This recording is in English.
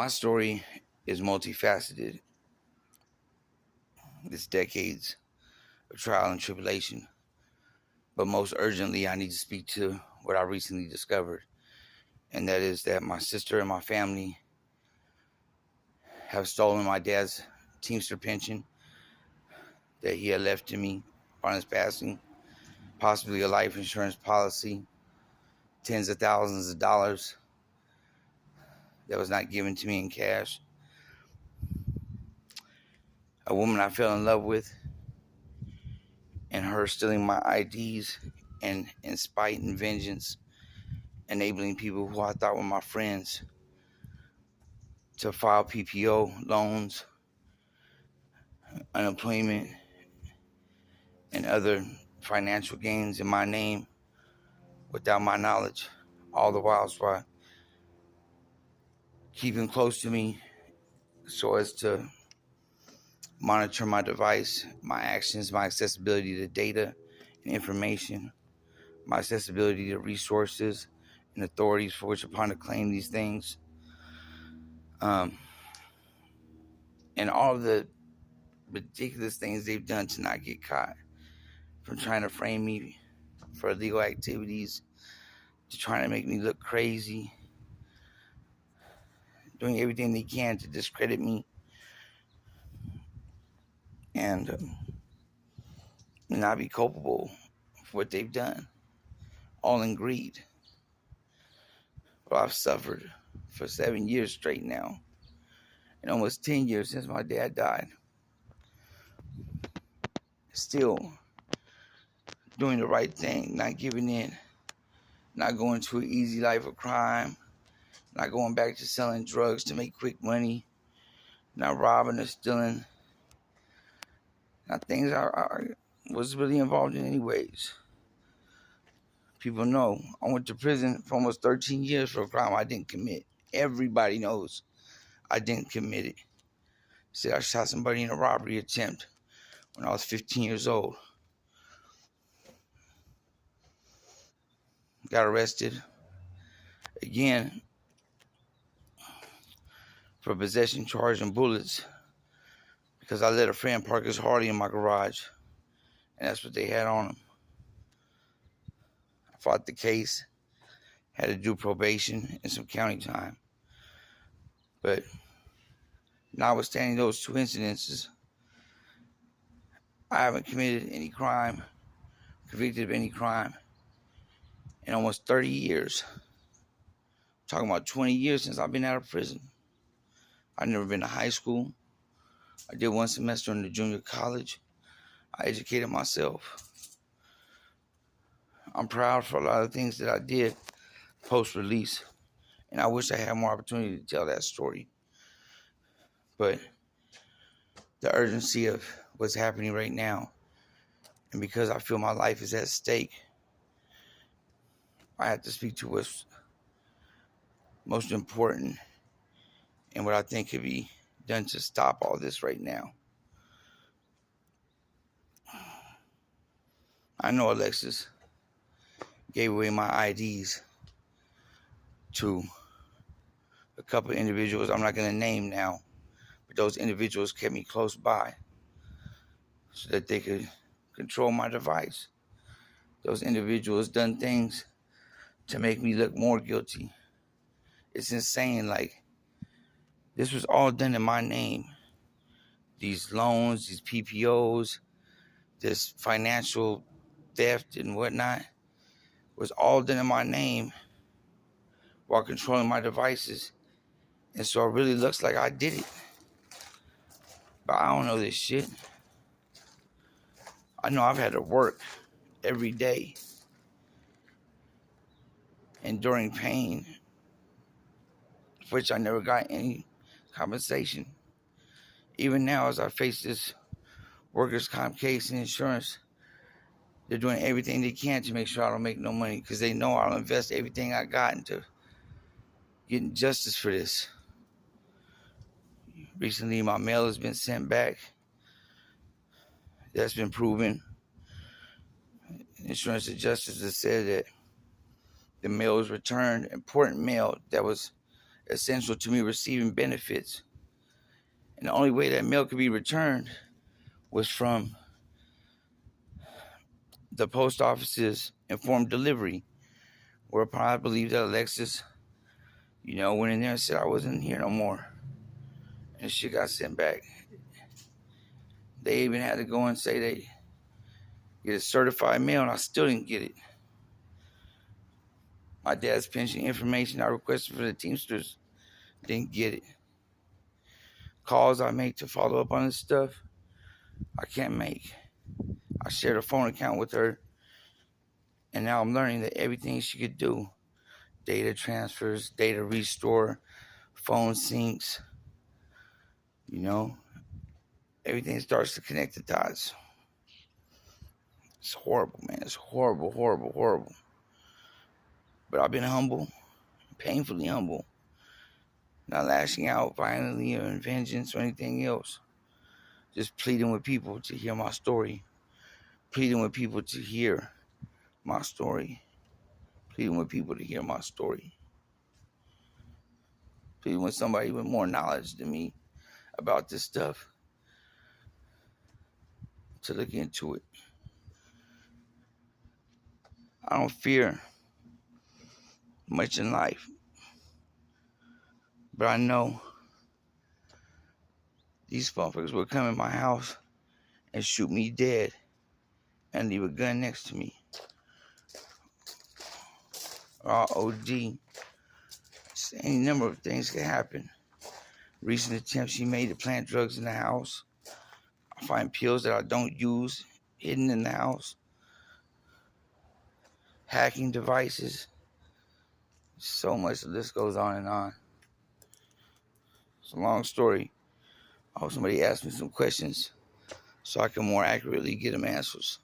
My story is multifaceted. It's decades of trial and tribulation. But most urgently, I need to speak to what I recently discovered. And that is that my sister and my family have stolen my dad's Teamster pension that he had left to me upon his passing, possibly a life insurance policy, tens of thousands of dollars that was not given to me in cash. A woman I fell in love with, and her stealing my IDs and in spite and vengeance, enabling people who I thought were my friends to file PPO loans, unemployment, and other financial gains in my name without my knowledge, all the while keeping close to me so as to monitor my device, my actions, my accessibility to data and information, my accessibility to resources and authorities for which upon to claim these things, and all of the ridiculous things they've done to not get caught, from trying to frame me for illegal activities to trying to make me look crazy, doing everything they can to discredit me and not be culpable for what they've done, all in greed. But I've suffered for 7 years straight now, and almost 10 years since my dad died. Still doing the right thing, not giving in, not going to an easy life of crime, not going back to selling drugs to make quick money, not robbing or stealing, not things I was really involved in anyways. People know I went to prison for almost 13 years for a crime I didn't commit. Everybody knows I didn't commit it. Said I shot somebody in a robbery attempt when I was 15 years old. Got arrested again for possession charge and bullets because I let a friend park his Harley in my garage, and that's what they had on him. I fought the case, had to do probation and some county time. But notwithstanding those two incidences, I haven't committed any crime, convicted of any crime in almost 30 years. I'm talking about 20 years since I've been out of prison. I've never been to high school. I did one semester in the junior college. I educated myself. I'm proud for a lot of things that I did post-release, and I wish I had more opportunity to tell that story. But the urgency of what's happening right now, and because I feel my life is at stake, I have to speak to what's most important and what I think could be done to stop all this right now. I know Alexis gave away my IDs to a couple of individuals I'm not going to name now, but those individuals kept me close by so that they could control my device. Those individuals done things to make me look more guilty. It's insane. Like, this was all done in my name. These loans, these PPOs, this financial theft and whatnot was all done in my name while controlling my devices. And so it really looks like I did it. But I don't know this shit. I know I've had to work every day, enduring pain, for which I never got any compensation. Even now, as I face this workers' comp case and insurance, they're doing everything they can to make sure I don't make no money because they know I'll invest everything I got into getting justice for this. Recently, my mail has been sent back. That's been proven. Insurance adjusters have said that the mail was returned, important mail that was essential to me receiving benefits. And the only way that mail could be returned was from the post office's informed delivery, whereupon I believe that Alexis, went in there and said I wasn't here no more. And shit got sent back. They even had to go and say they get a certified mail, and I still didn't get it. My dad's pension information I requested for the Teamsters, didn't get it. Calls I make to follow up on this stuff, I can't make. I shared a phone account with her, and now I'm learning that everything she could do, data transfers, data restore, phone syncs, everything starts to connect the dots. It's horrible, man. It's horrible, horrible, horrible. But I've been humble, painfully humble, not lashing out violently or in vengeance or anything else. Just pleading with people to hear my story. Pleading with people to hear my story. Pleading with people to hear my story. Pleading with somebody with more knowledge than me about this stuff to look into it. I don't fear much in life, but I know these motherfuckers will come in my house and shoot me dead and leave a gun next to me. Or OD. Any number of things can happen. Recent attempts she made to plant drugs in the house. I find pills that I don't use hidden in the house. Hacking devices. So much. The list goes on and on. It's a long story. I hope somebody asks me some questions so I can more accurately get them answers.